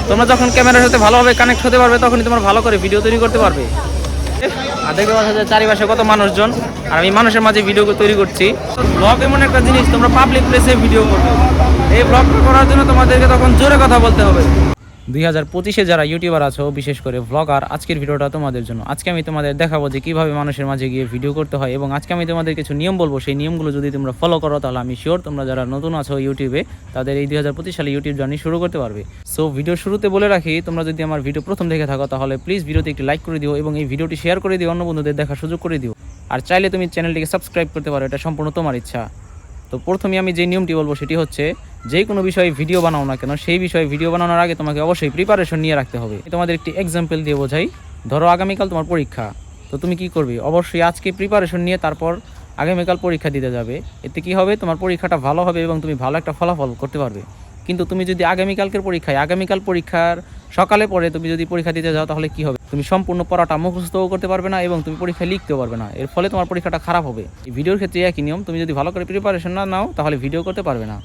তোমরা যখন ক্যামেরার সাথে ভালোভাবে কানেক্ট হতে পারবে তখনই তোমরা ভালো করে ভিডিও তৈরি করতে পারবে। আর দেখতে পাচ্ছ যে চারিপাশে কত মানুষজন, আর আমি মানুষের মাঝে ভিডিও তৈরি করছি। ব্লগ এমন একটা জিনিস, তোমরা পাবলিক প্লেসে ভিডিও করবে। এই ব্লগটা করার জন্য তোমাদেরকে তখন জোরে কথা বলতে হবে। 2025-এ যারা ইউটিউবার আছো, বিশেষ করে ব্লগার, আজকের ভিডিওটা তোমাদের জন্য। আজকে আমি তোমাদের দেখাবো যে কীভাবে মানুষের মাঝে গিয়ে ভিডিও করতে হয়, এবং আজকে আমি তোমাদের কিছু নিয়ম বলবো। সেই নিয়মগুলো যদি তোমরা ফলো করো তাহলে আমি শিওর তোমরা যারা নতুন আছো ইউটিউবে, তাদের এই 2025 সালে ইউটিউব জার্নি শুরু করতে পারবে। সো ভিডিও শুরুতে বলে রাখি, তোমরা যদি আমার ভিডিও প্রথম দেখে থাকো তাহলে প্লিজ ভিডিওতে একটি লাইক করে দিও এবং এই ভিডিওটি শেয়ার করে দিও, অন্য বন্ধুদের দেখার সুযোগ করে দিও। আর চাইলে তুমি চ্যানেলটিকে সাবস্ক্রাইব করতে পারো, এটা সম্পূর্ণ তোমার ইচ্ছা। তো প্রথমে আমি যে নিয়মটি বলবো সেটি হচ্ছে, যে কোনো বিষয়ে ভিডিও বানাও না কেন, সেই বিষয়ে ভিডিও বানানোর আগে তোমাকে অবশ্যই প্রিপারেশন নিয়ে রাখতে হবে। তোমাদের একটি এক্সাম্পল দিয়ে বোঝাই। ধরো আগামীকাল তোমার পরীক্ষা, তো তুমি কি করবে? অবশ্যই আজকে প্রিপারেশন নিয়ে তারপর আগামীকাল পরীক্ষা দিতে যাবে। এতে কি হবে? তোমার পরীক্ষাটা ভালো হবে এবং তুমি ভালো একটা ফলাফল করতে পারবে। কিন্তু তুমি যদি আগামীকাল পরীক্ষার সকালে পরে তুমি যদি পরীক্ষা দিতে যাও, তাহলে কি হবে? তুমি সম্পূর্ণ পড়াটা মুখস্থও করতে পারবে না এবং তুমি পরীক্ষায় লিখতেও পারবে না। এর ফলে তোমার পরীক্ষাটা খারাপ হবে। এই ভিডিওর ক্ষেত্রে একই নিয়ম, তুমি যদি ভালো করে প্রিপারেশন না নাও তাহলে ভিডিও করতে পারবে না।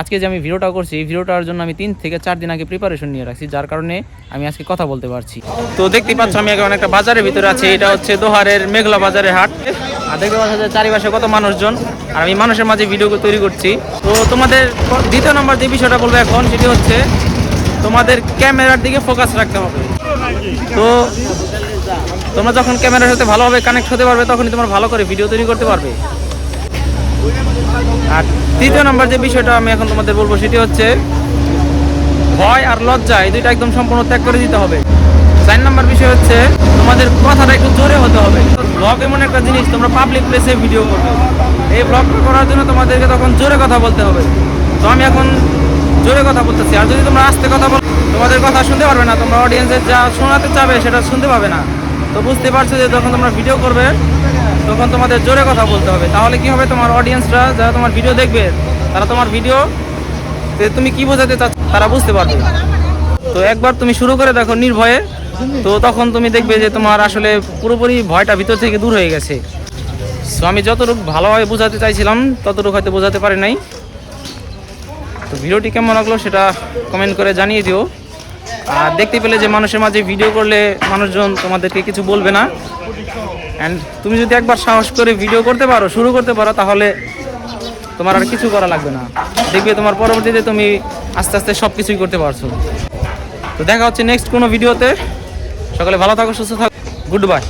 আজকে যে আমি ভিডিওটা করছি, এই ভিডিওটার জন্য আমি 3 থেকে 4 দিন আগে প্রিপারেশন নিয়ে রাখছি, যার কারণে আমি আজকে কথা বলতে পারছি। তো দেখতে পাচ্ছ আমি এখন একটা বাজারের ভিতরে আছি। এটা হচ্ছে দোহারের মেঘলা বাজারের হাট। আর দেখতে পাচ্ছ যে চারিপাশে কত মানুষজন, আর আমি মানুষের মাঝে ভিডিও তৈরি করছি। তো তোমাদের দ্বিতীয় নম্বর যে বিষয়টা বলবো এখন, সেটি হচ্ছে তোমাদের ক্যামেরার দিকে ফোকাস রাখতে হবে। তো তোমরা যখন ক্যামেরার সাথে ভালোভাবে কানেক্ট হতে পারবে তখনই তোমরা ভালো করে ভিডিও তৈরি করতে পারবে। আর তৃতীয় নম্বর যে বিষয়টা আমি এখন তোমাদের বলবো সেটি হচ্ছে, ভয় আর লজ্জা এই দুইটা একদম সম্পূর্ণ ত্যাগ করে দিতে হবে। 4 নম্বর বিষয় হচ্ছে, তোমাদের কথাটা একটু জোরে হতে হবে। ব্লগ এমন একটা জিনিস, তোমরা পাবলিক প্লেসে ভিডিও করবে। এই ব্লগটা করার জন্য তোমাদেরকে তখন জোরে কথা বলতে হবে। তো আমি এখন জোরে কথা বলতেছি, আর যদি তোমরা আস্তে কথা বলো তোমাদের কথা শুনতে পারবে না, তোমরা অডিয়েন্সের যা শোনাতে চাবে সেটা শুনতে পাবে না। তো বুঝতে পারছো যে যখন তোমরা ভিডিও করবে তখন তোমাদের জোরে কথা বলতে হবে। তাহলে কি হবে? তোমার অডিয়েন্সরা যারা তোমার ভিডিও দেখবে, তারা তোমার ভিডিও তুমি কি বোঝাতে চাচ্ছ তারা বুঝতে পারবে। তো একবার তুমি শুরু করে দেখো নির্ভয়ে, তো তখন তুমি দেখবে যে তোমার আসলে পুরোপুরি ভয়টা ভিতর থেকে দূর হয়ে গেছে। সো আমি যতটুকু ভালোভাবে বোঝাতে চাইছিলাম ততটুকু হয়তো বোঝাতে পারি নাই। তো ভিডিওটি কেমন লাগলো সেটা কমেন্ট করে জানিয়ে দিও। আর দেখতে পেলে যে মানুষের মাঝে ভিডিও করলে মানুষজন তোমাদেরকে কিছু বলবে না। অ্যান্ড তুমি যদি একবার সাহস করে ভিডিও করতে পারো, শুরু করতে পারো, তাহলে তোমার আর কিছু করা লাগবে না। দেখবে তোমার পরবর্তীতে তুমি আস্তে আস্তে সব কিছুই করতে পারছো। তো দেখা হচ্ছে নেক্সট কোনো ভিডিওতে। সকলে ভালো থাকো, সুস্থ থাকো। Good bye.